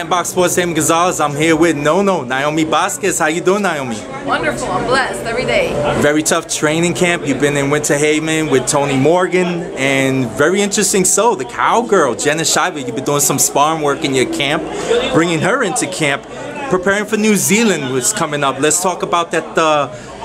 Sandbox Sports, Damon Gonzalez. I'm here with Naomi Vasquez. How you doing, Naomi? Wonderful. I'm blessed every day. Very tough training camp. You've been in Winter Haven with Tony Morgan, and very interesting. So the cowgirl, Jenna Shiva, you've been doing some sparring work in your camp, bringing her into camp, preparing for New Zealand was coming up. Let's talk about that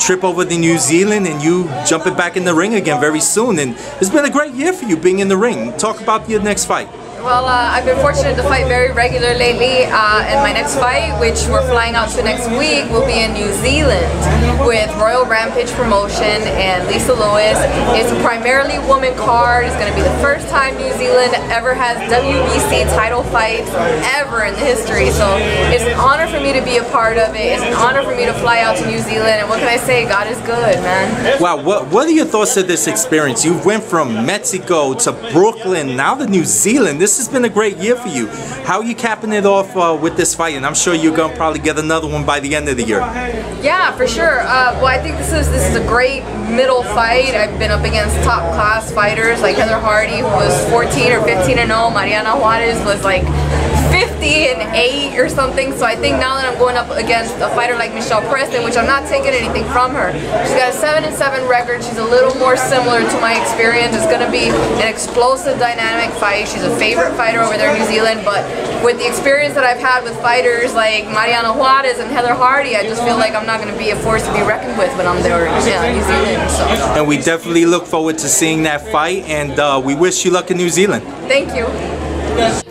trip over to New Zealand and you jumping back in the ring again very soon. And it's been a great year for you being in the ring. Talk about your next fight. Well, I've been fortunate to fight very regular lately, and my next fight, which we're flying out to next week, will be in New Zealand with Royal Rampage Promotion and Lisa Lewis. It's a primarily woman card. It's going to be the first time New Zealand ever has WBC title fights ever in the history. So it's an honor for me to be a part of it. It's an honor for me to fly out to New Zealand. And what can I say? God is good, man. Wow, what are your thoughts of this experience? You went from Mexico to Brooklyn, now to New Zealand. This has been a great year for you. How are you capping it off with this fight? And I'm sure you're going to probably get another one by the end of the year. Yeah, for sure. Well, I think this is a great middle fight. I've been up against top class fighters like Heather Hardy, who was 14 or 15-0. Mariana Juarez was like 50-8 or something. So I think now that I'm going up against a fighter like Michelle Preston, which I'm not taking anything from her, she's got a 7-7 record. She's a little more similar to my experience. It's going to be an explosive, dynamic fight. She's a favorite fighter over there in New Zealand, but with the experience that I've had with fighters like Mariana Juarez and Heather Hardy, I just feel like I'm not going to be a force to be reckoned with when I'm there in New Zealand. So. And we definitely look forward to seeing that fight, and we wish you luck in New Zealand. Thank you.